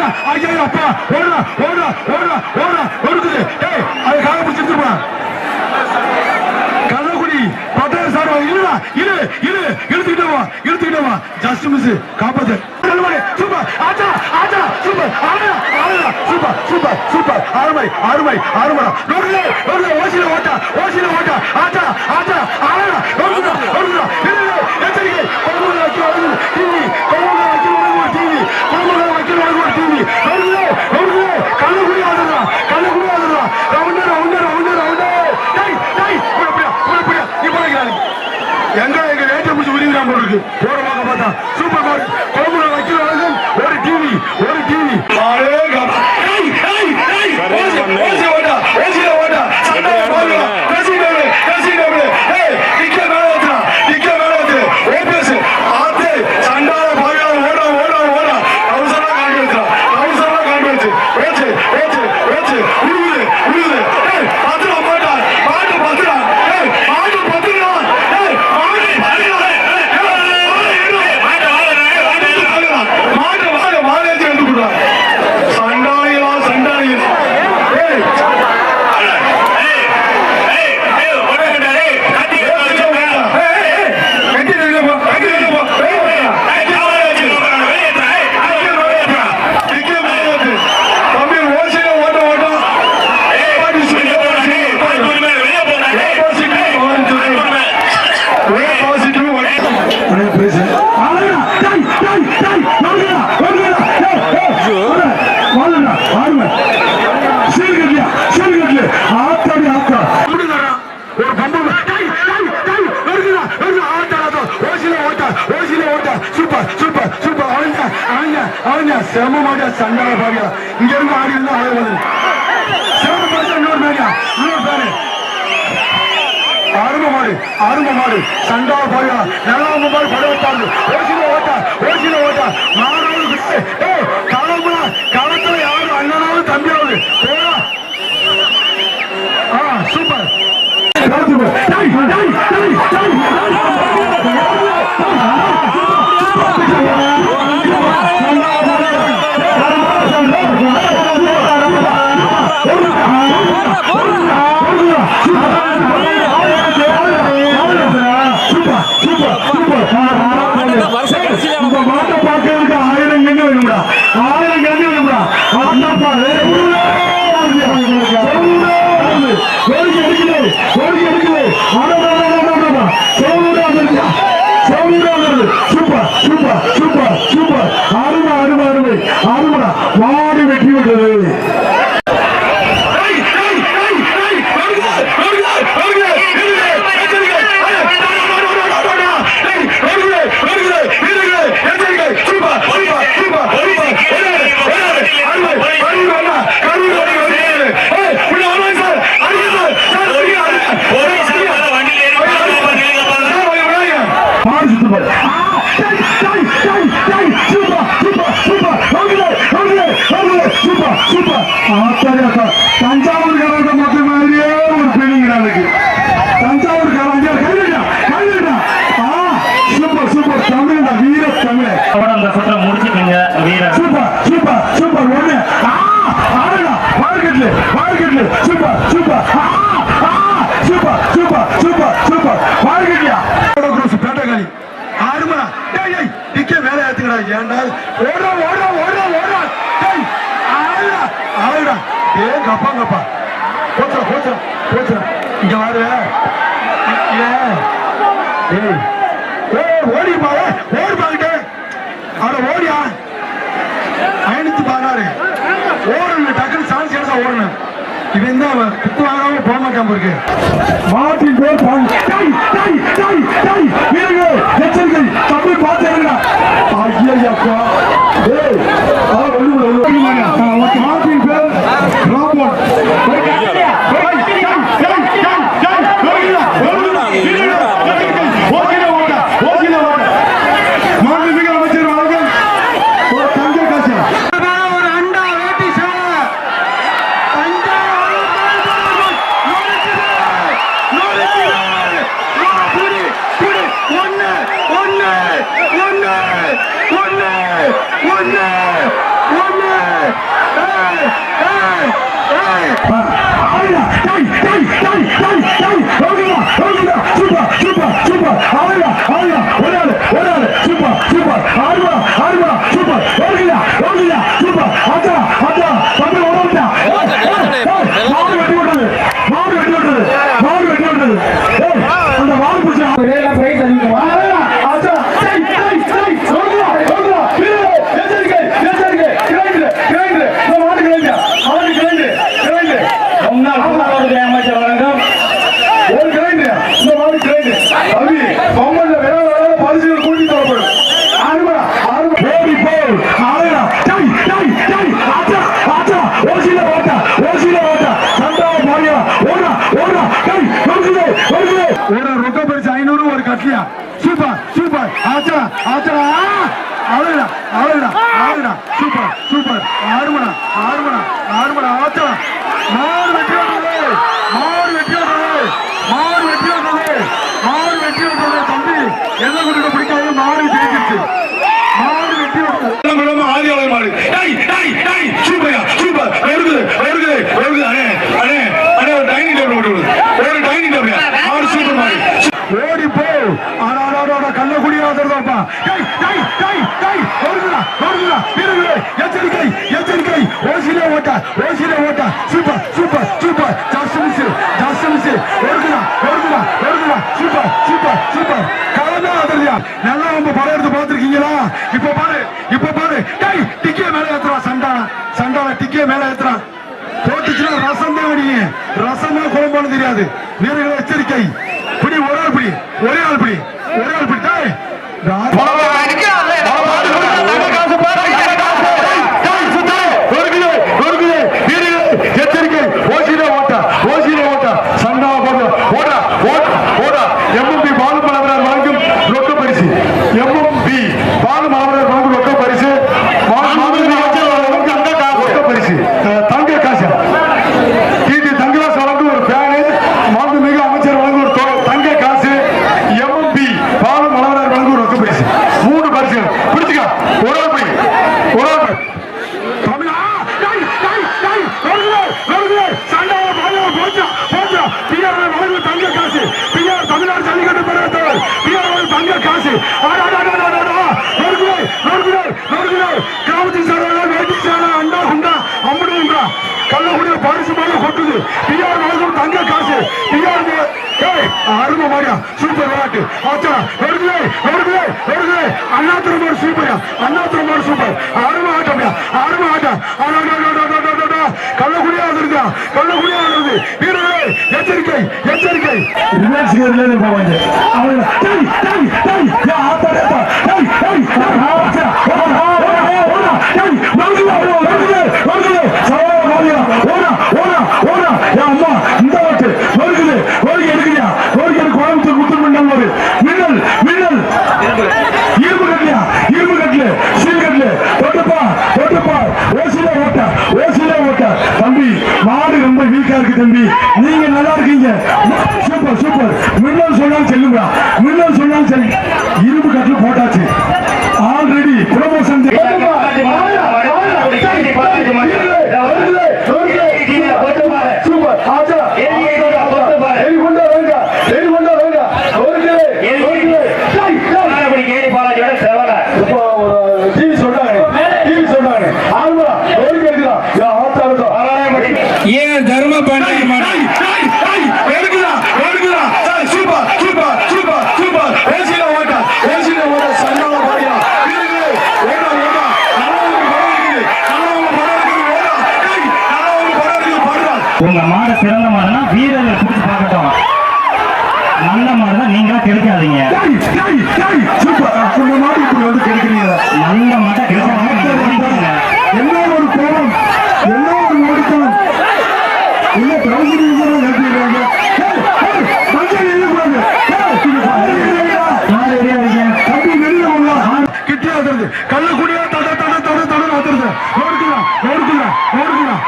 அப்பா ஓடுறா ஓடுறா ஓடுறா ஓடுறா ஓடுது. அது கால பிடிச்சிருப்பா கள்ளக்குடி பட்டாள சார்பா இல்லடா இரு இரு இழுத்துக்கிட்டவா ஜஸ்ட் மிஸ் காப்பாத்து. சூப்பர் ஆச்சா ஆச்சா சூப்பர் ஆடுடா ஆடுடா சூப்பர் சூப்பர் சூப்பர் அருமை அருமை அருமைடா. நோடுல நோடுல ஓசில ஓட்டா ஆச்சா ஆச்சா ஆடுடா நோடுடா நோடுடா. எச்சரிக்கை கொம்புல வைக்க வருது டிவி கொம்புல வைக்க வருது டிவி கொம்புல வைக்க வருது டிவி நோடுல நோடுல கள்ளக்குடி ஆடுடா ரவுண்டர் ரவுண்டர் ரவுண்டர் ரவுண்டர். டேய் டேய் புடியா புடியா நீ போறாங்க எங்க ரேட்டை பிடிச்சி உரிமையா போயிருக்கு போறவாங்க பார்த்தா சூப்பர் மார்க் கொம்புல வைக்க வருது ஒரு டிவி செமமாடியா சண்டால பாவியா இங்க இருந்து ஆடி இருந்தா ஆள வந்து செம பாத்தா இன்னொரு பேரு அருமை மாடு சண்டால பாவியா நல்லா மாடு படவட்டாரு ஓசில ஓட்டா மாறாவது களத்துல யாரும் அண்ணனாவது தம்பியாவது சூப்பர் மாட்டை பார்க்கறதுக்கு 1000 கண்ணு வேணும்டா 1000 கண்ணு வேணும்டா சூப்பர் சூப்பர் சூப்பர் சூப்பர் அருமை அருமை அருமை அருமைடா மாடு வெற்றி விட்டது. தஞ்சாவூர் காரங்க மொத்த மாதிரியே ஒரு பெண்ணிங்கிறாங்க. தஞ்சாவூர் காரங்க சூப்பர் சூப்பர் தமிழ் வீர தமிழ் அந்த சுற்றம் முடிச்சுக்கீங்க வீர சூப்பர் சூப்பர் சூப்பர் ஒண்ணு மார்க்கெட்ல super super super super super super மார்க்கெட்யா பேட்டகாலி ஆறுமரா நிக்க வேலை ஏத்துக்கடா ஏண்டா ஓடுறா ஓடுறா ஓடுறா ஓடுறா ஆளுடா கப்பா போச்சுடா இங்க வாரு ஓடி பாருங்க அவட ஓடியா 516 ஓடணும் டக்குனு சான்ஸ் எடுத்தா ஓடணும். இவன் தான் குத்து வாங்காம போக மாட்டான் இருக்கு மாட்டின் பேர் எச்சரிக்கை தம்பி பார்த்து ஐயப்பா மாட்டின் பேர் ராமன் ஒன்னு அமைச்சர் வழங்கும் ரொக்க பரிசு 500 ஒரு கட்லியா சூப்பர் சூப்பர் ஆச்சா ஆச்சா அவ்வளவுடா அவ்வளவுடா அவ்வளவுடா சூப்பர் சூப்பர் ஆறுமணா ஆறுமணா ஆறுமணா ஆச்சா மாறு வெற்றி வந்தது மாறு வெற்றி வந்தது மாறு வெற்றி வந்தது மாறு வெற்றி வந்தது தம்பி என்ன கொடுக்க பிடிக்காது மாறு ஜெயிச்சிருச்சு மாறு வெற்றி வந்தது ஆதியாளர் மாடு சூப்பர் சூப்பர் வருகுது வருகுது வருகுது அண்ணே அண்ணே அண்ணே ஒரு டைனிங் டேபிள் போட்டு ஒரு டைனிங் டேபிள் ஆறு சூப்பர் மாடு ஓடி போ ஆனாடா கள்ளக்குடியாதப்பா எச்சரிக்கை எச்சரிக்கை ஓசிலே ஓட்டா super super super super super super கலந்தா அதிர்யா நல்லா நம்ம படம் எடுத்து பார்த்துருக்கீங்களா இப்ப பாரு டிக்கிய மேல ஏத்துறான் சண்டான டிக்கிய மேல ஏத்துறான் போட்டுச்சுன்னா ரசம் தான் அடிங்க ரசம் தான் குழம்பான்னு தெரியாது வீரர்களை எச்சரிக்கை பிடி ஒரே ஆள் பிடி ஒரே ஆள் பிடி டேய் எச்சரிக்கை ஓசிலே ஓட்டா சண்டா ஓடா எம்எம்பி பாலு மலவரார் வழங்கும் ரொக்க பரிசு எம்எம்பி பாலு மலவரார் வழங்கும் ரொக்க பரிசு ரொக்க பரிசு தங்க காசு டிடி தங்கராஜ் வழங்கும் ஒரு பேனு மாண்புமிகு அமைச்சர் வழங்கும் ஒரு தங்க காசு எம்எம்பி பாலு மலவரார் வழங்கும் ரொக்க பரிசு 3 பரிசு பிடிச்சுக்க ஒரு தமிழா தங்க காசு தமிழ்நாடு ஜல்லிக்கட்டு பெறுவர் தங்க காசு கிராமத்தின் சார்பாக வேட்டி சாரா அண்டா உண்டா அம்படு உண்டா கள்ளக்குடிய பரிசு மேல கொட்டுது பிஆர் வழங்கும் தங்க காசு பிஆர் அருமை மாடியா சூப்பர் விளையாட்டு ஆச்சா வருகுதே அண்ணாத்திரமாடு சூப்பர் அருமை ஆட்டம் கள்ளக்குடியா ஆடுறது வீரர்களே எச்சரிக்கை போவாங்க கோயம்புத்தூர் முத்துமண்டம் ஒரு மின்னல் இரும்பு கட்டல சீல் கட்டல தொட்டுப்பா ஓசில ஓட்ட தம்பி மாடு ரொம்ப வீக்கா இருக்கு தம்பி நீங்க நல்லா இருக்கீங்க சூப்பர் மின்னல் சொன்னாலும் செல்லுங்க இரும்பு கட்டல போட்டாச்சு ஆல்ரெடி ப்ரமோஷன் சூப்பர் ஆச்சா ஏன் தர்ம பண்ண உங்க மாடு சிறந்த மாடுனா வீரர்கள் பிடிச்சு பார்க்கட்டும் நல்ல மாடுதான் நீங்களா கிடைக்காதீங்க நல்ல மாட்டை கிடைக்காதீங்க என்ன ஒரு கோபம் என்ன ஒரு ஒடுக்கம் இல்ல கிட்டியாகிறது கள்ளக்குடியா தட வந்துருது நோடுக்குதான்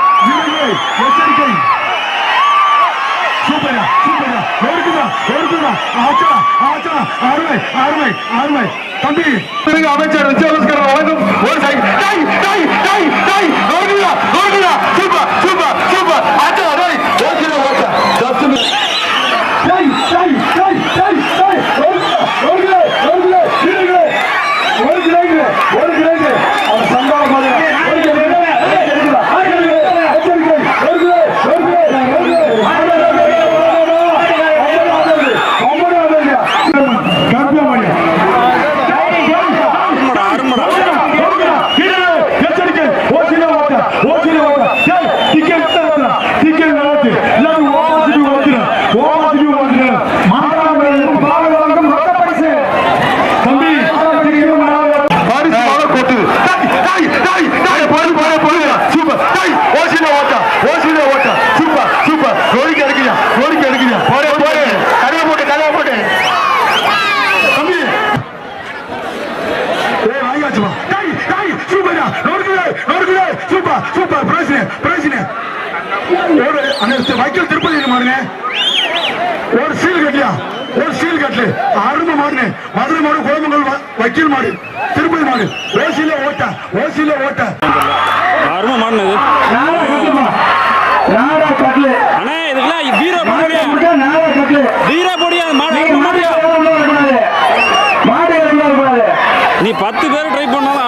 எச்சரிக்கை சூப்பரா ஆச்சா அருமை தம்பி அமைச்சர் வழங்கும் ஒரு ஆமையா ஒரு ஸ்டீல் கட்லு அருமை மாடு மதுரை மாடு கோயம்புத்தூர் வக்கீல் மாடு திருப்பதி மாடு ஓசியில ஓட்ட அருமை மாடுனது நாடா கட்டுமா நாடா கட்டல அண்ணே இதுக்கெல்லாம் வீரா போடியா நாடா கட்டல வீரா போடியா மாடு நீ 10 பேர் ட்ரை பண்ணாலும்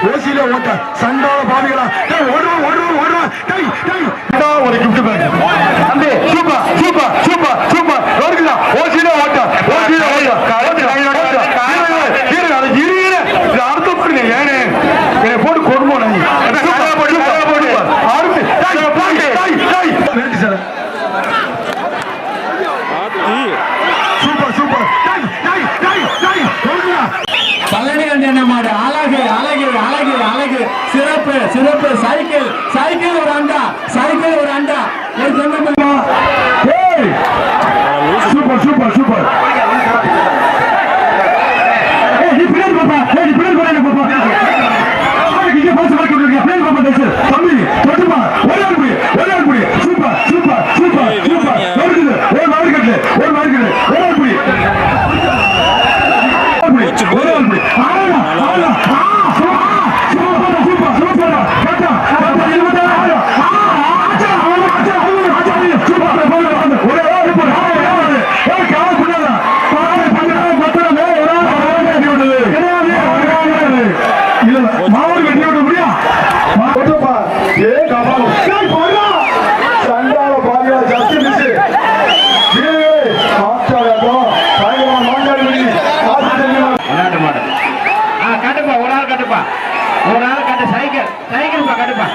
ஓசியில ஓட்ட சண்டால பாவிகளா ஒரு கிஃப்ட் பேக் தம்பி சூப்பர் சூப்பர் சூப்பர் சூப்பர் வருகிறா ஓசியில ஓட்ட அர்த்தம் பண்ணுங்க ஏனே என்னை போட்டு கொடுமோ சூப்பர் சூப்பர் பழனி அண்ணன் மாடு அழகு அழகு அழகு அழகு சிறப்பு சிறப்பு சைக்கிள் சைக்கிள் ஒரு அண்டா சூப்பர் சூப்பர் சூப்பர் தம்பி தொட்டுமா ஒரு சூப்பர் சூப்பர் சூப்பர் சூப்பர் ஒரு மார்க்கெட் ஒரு ஆள் கட்டு சைக்கிள் கட்டுப்பா